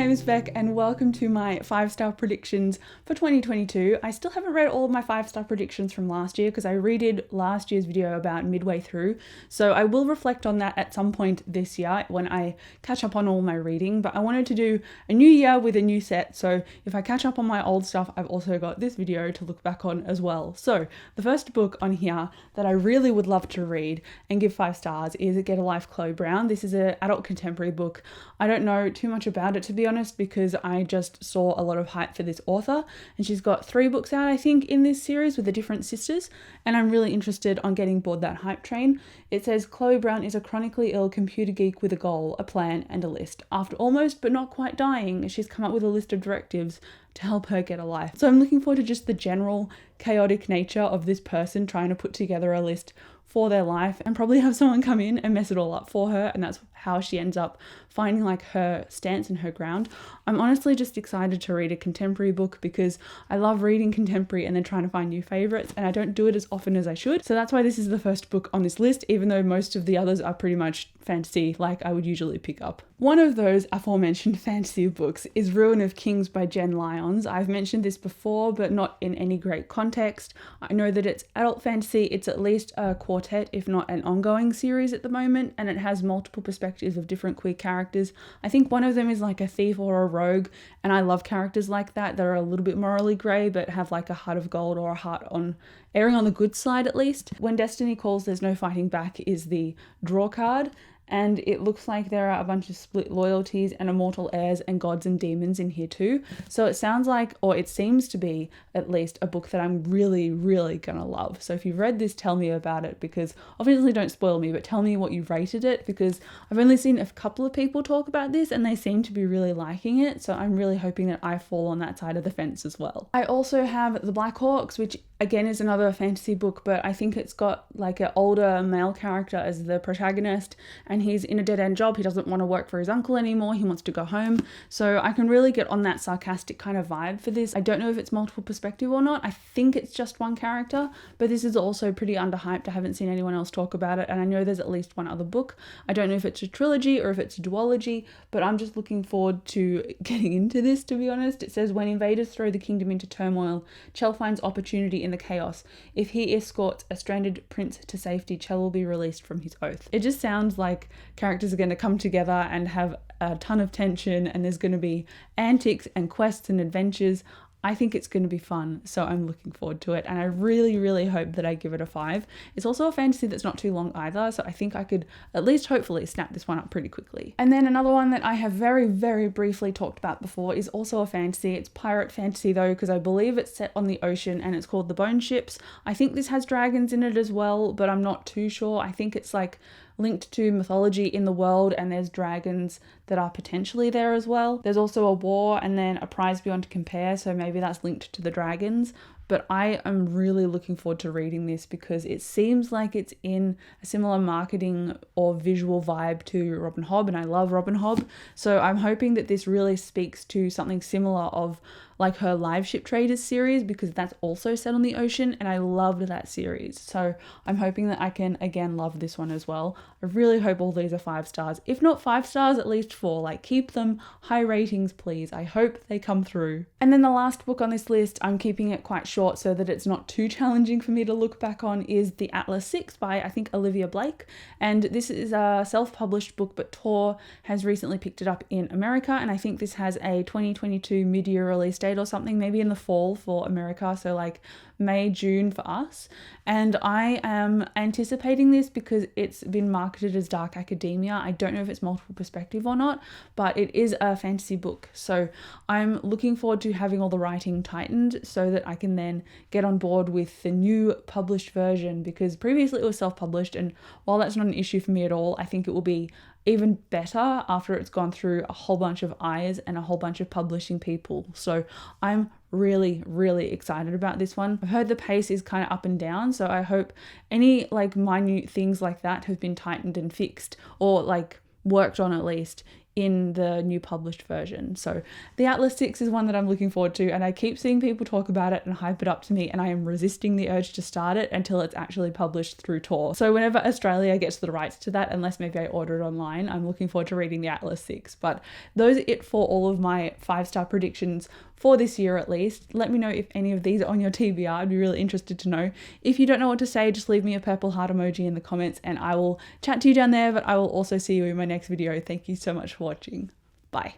name is Beck and welcome to my 5-star predictions for 2022. I still haven't read all of my 5-star predictions from last year because I redid last year's video about midway through. So I will reflect on that at some point this year when I catch up on all my reading, but I wanted to do a new year with a new set. So if I catch up on my old stuff, I've also got this video to look back on as well. So the first book on here that I really would love to read and give 5 stars is Get a Life, Chloe Brown. This is an adult contemporary book. I don't know too much about it, to be honest, because I just saw a lot of hype for this author, and she's got 3 books out, I think, in this series with the different sisters, and I'm really interested on getting aboard that hype train. It says Chloe Brown is a chronically ill computer geek with a goal, a plan, and a list. After almost but not quite dying, she's come up with a list of directives to help her get a life. So I'm looking forward to just the general chaotic nature of this person trying to put together a list for their life and probably have someone come in and mess it all up for her, and that's how she ends up finding like her stance and her ground. I'm honestly just excited to read a contemporary book because I love reading contemporary and then trying to find new favorites, and I don't do it as often as I should. So that's why this is the first book on this list, even though most of the others are pretty much fantasy like I would usually pick up. One of those aforementioned fantasy books is Ruin of Kings by Jen Lyons. I've mentioned this before, but not in any great context. I know that it's adult fantasy. It's at least a quartet, if not an ongoing series at the moment, and it has multiple perspectives of different queer characters. I think one of them is like a thief or a rogue, and I love characters like that are a little bit morally grey but have like a heart of gold or a heart on erring on the good side at least. When Destiny Calls There's No Fighting Back is the draw card, and it looks like there are a bunch of split loyalties and immortal heirs and gods and demons in here too. So it sounds like, or it seems to be at least, a book that I'm really, really gonna love. So if you've read this, tell me about it, because obviously don't spoil me, but tell me what you rated it, because I've only seen a couple of people talk about this and they seem to be really liking it. So I'm really hoping that I fall on that side of the fence as well. I also have The Black Hawks, which again is another fantasy book, but I think it's got like an older male character as the protagonist, and he's in a dead-end job. He doesn't want to work for his uncle anymore. He wants to go home. So I can really get on that sarcastic kind of vibe for this. I don't know if it's multiple perspective or not. I think it's just one character, but this is also pretty underhyped. I haven't seen anyone else talk about it, and I know there's at least one other book. I don't know if it's a trilogy or if it's a duology, but I'm just looking forward to getting into this, to be honest. It says, when invaders throw the kingdom into turmoil, Chell finds opportunity in the chaos. If he escorts a stranded prince to safety, Chell will be released from his oath. It just sounds like characters are going to come together and have a ton of tension, and there's going to be antics and quests and adventures. I think it's going to be fun, so I'm looking forward to it, and I really, really hope that I give it a 5. It's also a fantasy that's not too long either, so I think I could at least hopefully snap this one up pretty quickly. And then another one that I have very, very briefly talked about before is also a fantasy. It's pirate fantasy though, because I believe it's set on the ocean, and it's called The Bone Ships. I think this has dragons in it as well, but I'm not too sure. I think it's like linked to mythology in the world, and there's dragons that are potentially there as well. There's also a war and then a prize beyond compare, so maybe that's linked to the dragons. But I am really looking forward to reading this because it seems like it's in a similar marketing or visual vibe to Robin Hobb, and I love Robin Hobb. So I'm hoping that this really speaks to something similar of like her Live Ship Traders series, because that's also set on the ocean and I loved that series. So I'm hoping that I can again love this one as well. I really hope all these are 5 stars. If not 5 stars, at least 4. Like, keep them high ratings, please. I hope they come through. And then the last book on this list, I'm keeping it quite short so that it's not too challenging for me to look back on, is The Atlas 6 by, I think, Olivia Blake. And this is a self-published book, but Tor has recently picked it up in America, and I think this has a 2022 mid-year release date or something, maybe in the fall for America, so like May, June for us. And I am anticipating this because it's been marketed as dark academia. I don't know if it's multiple perspective or not, but it is a fantasy book. So I'm looking forward to having all the writing tightened so that I can then get on board with the new published version, because previously it was self-published, and while that's not an issue for me at all, I think it will be even better after it's gone through a whole bunch of eyes and a whole bunch of publishing people. So I'm really, really excited about this one. I've heard the pace is kind of up and down, so I hope any like minute things like that have been tightened and fixed, or like worked on at least, in the new published version. So the Atlas 6 is one that I'm looking forward to, and I keep seeing people talk about it and hype it up to me, and I am resisting the urge to start it until it's actually published through Tor. So whenever Australia gets the rights to that, unless maybe I order it online, I'm looking forward to reading the Atlas 6. But those are it for all of my 5-star predictions for this year at least. Let me know if any of these are on your TBR. I'd be really interested to know. If you don't know what to say, just leave me a purple heart emoji in the comments and I will chat to you down there, but I will also see you in my next video. Thank you so much for watching. Bye.